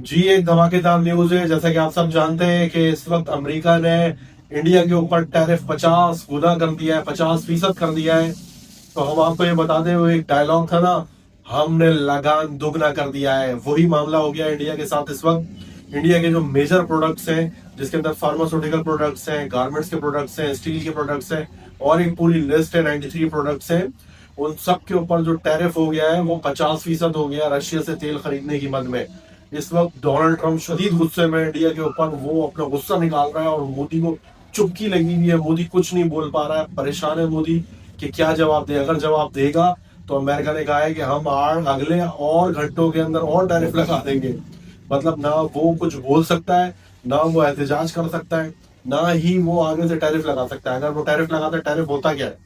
जी एक धमाकेदार न्यूज है। जैसा कि आप सब जानते हैं कि इस वक्त अमेरिका ने इंडिया के ऊपर टैरिफ 50 गुना कर दिया है, 50% कर दिया है। तो हम आपको ये बता दें, वो एक डायलॉग था ना, हमने लगान दुगना कर दिया है, वही मामला हो गया इंडिया के साथ इस वक्त। इंडिया के जो मेजर प्रोडक्ट्स हैं, जिसके अंदर फार्मास्यूटिकल प्रोडक्ट्स हैं, गारमेंट्स के प्रोडक्ट्स हैं, स्टील के प्रोडक्ट्स हैं और एक पूरी लिस्ट है 93 प्रोडक्ट्स हैं, उन सब के ऊपर जो टैरिफ हो गया है वो 50% हो गया रशिया से तेल खरीदने की मद में। इस वक्त डोनाल्ड ट्रंप शदीद गुस्से में इंडिया के ऊपर, वो अपना गुस्सा निकाल रहा है और मोदी को चुपकी लगी हुई है। मोदी कुछ नहीं बोल पा रहा है, परेशान है मोदी कि क्या जवाब दे। अगर जवाब देगा तो अमेरिका ने कहा है कि हम अगले और घंटों के अंदर और टैरिफ लगा देंगे। मतलब ना वो कुछ बोल सकता है, ना वो एहतजाज कर सकता है, ना ही वो आगे से टैरिफ लगा सकता है। अगर वो टैरिफ लगाता है, टैरिफ होता क्या है?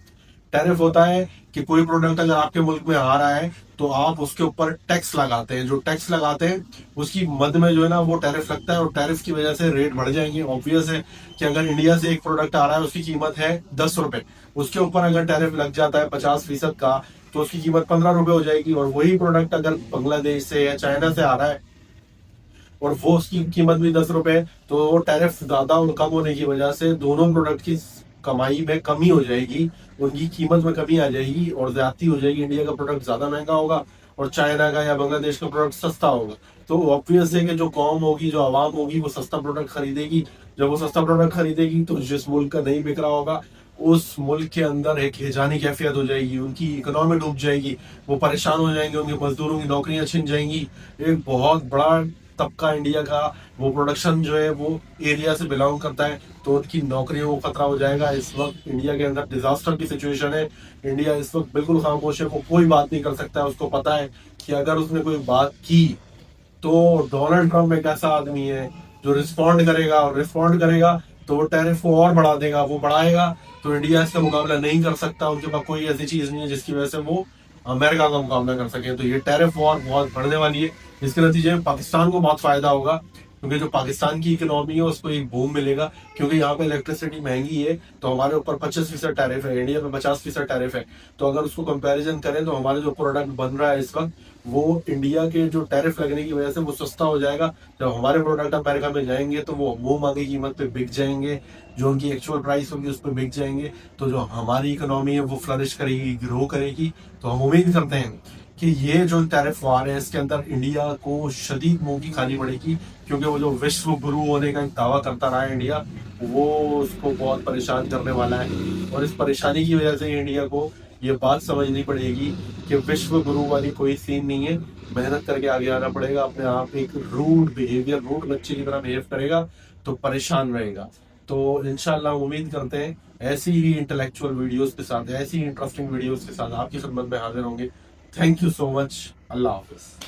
टैरिफ होता है कि कोई प्रोडक्ट अगर आपके मुल्क में आ रहा है तो आप उसके ऊपर टैक्स लगाते हैं। जो टैक्स लगाते हैं उसकी मद में जो है ना वो टैरिफ लगता है और टैरिफ की वजह से रेट बढ़ जाएंगे। ऑब्वियस है कि अगर इंडिया से एक प्रोडक्ट आ रहा है, उसकी कीमत है 10 रुपए, उसके ऊपर अगर टैरिफ लग जाता है 50% का, तो उसकी कीमत 15 रुपए हो जाएगी। और वही प्रोडक्ट अगर बांग्लादेश से या चाइना से आ रहा है और वो उसकी कीमत भी 10 रुपए, तो वो टैरिफ ज्यादा और कम होने की वजह से दोनों प्रोडक्ट की कमाई में कमी हो जाएगी, उनकी कीमत में कमी आ जाएगी और ज्यादती हो जाएगी। इंडिया का प्रोडक्ट ज्यादा महंगा होगा और चाइना का या बांग्लादेश का प्रोडक्ट सस्ता होगा। तो ऑब्वियस है कि जो कौम होगी, जो आवाम होगी, वो सस्ता प्रोडक्ट खरीदेगी। जब वो सस्ता प्रोडक्ट खरीदेगी तो जिस मुल्क का नहीं बिक रहा होगा, उस मुल्क के अंदर एक हिजानी कैफियत हो जाएगी, उनकी इकोनॉमी डूब जाएगी, वो परेशान हो जाएंगे, उनके मजदूरों की नौकरियां छिन जाएंगी। एक बहुत बड़ा तबका इंडिया का, वो प्रोडक्शन जो है वो एरिया से बिलोंग करता है, तो उनकी नौकरियों को खतरा हो जाएगा। इस वक्त इंडिया के अंदर डिजास्टर की सिचुएशन है। इंडिया इस वक्त बिल्कुल खामोश है, वो कोई बात नहीं कर सकता है। उसको पता है कि अगर उसने कोई बात की तो डोनाल्ड ट्रंप एक ऐसा आदमी है जो रिस्पॉन्ड करेगा, और रिस्पॉन्ड करेगा तो वो टैरिफ को और बढ़ा देगा। वो बढ़ाएगा तो इंडिया इसका मुकाबला नहीं कर सकता। उनके पास कोई ऐसी चीज नहीं है जिसकी वजह से वो अमेरिका का मुकाबला कर सके। तो ये टैरिफ वॉर बहुत बढ़ने वाली है, जिसके नतीजे में पाकिस्तान को बहुत फायदा होगा, क्योंकि जो पाकिस्तान की इकोनॉमी है उसको एक बूम मिलेगा। क्योंकि यहाँ पे इलेक्ट्रिसिटी महंगी है तो हमारे ऊपर 25% टैरिफ है, इंडिया में 50% टैरिफ है। तो अगर उसको कंपैरिजन करें तो हमारे जो प्रोडक्ट बन रहा है इस वक्त, वो इंडिया के जो टैरिफ लगने की वजह से वो सस्ता हो जाएगा। जब हमारे प्रोडक्ट अमेरिका में जाएंगे तो वो मुंह मांगी कीमत पे बिक जाएंगे, जो उनकी एक्चुअल प्राइस होगी उस पर बिक जाएंगे। तो जो हमारी इकोनॉमी है वो फ्लरिश करेगी, ग्रो करेगी। तो हम उम्मीद करते हैं कि ये जो टैरिफ वार है इसके अंदर इंडिया को शदीद मुंह की खानी पड़ेगी, क्योंकि वो जो विश्व गुरु होने का एक दावा करता रहा है इंडिया, वो उसको बहुत परेशान करने वाला है। और इस परेशानी की वजह से इंडिया को ये बात समझनी पड़ेगी कि विश्व गुरु वाली कोई सीन नहीं है। मेहनत करके आगे आना पड़ेगा। अपने आप एक रूड बिहेवियर, रूड बच्चे की तरह बिहेव करेगा तो परेशान रहेगा। तो इंशाल्लाह उम्मीद करते हैं ऐसी ही इंटेलेक्चुअल वीडियोस के साथ, ऐसी ही इंटरेस्टिंग वीडियोस के साथ आपकी खिदमत में हाजिर होंगे। Thank you so much. Allah Hafiz.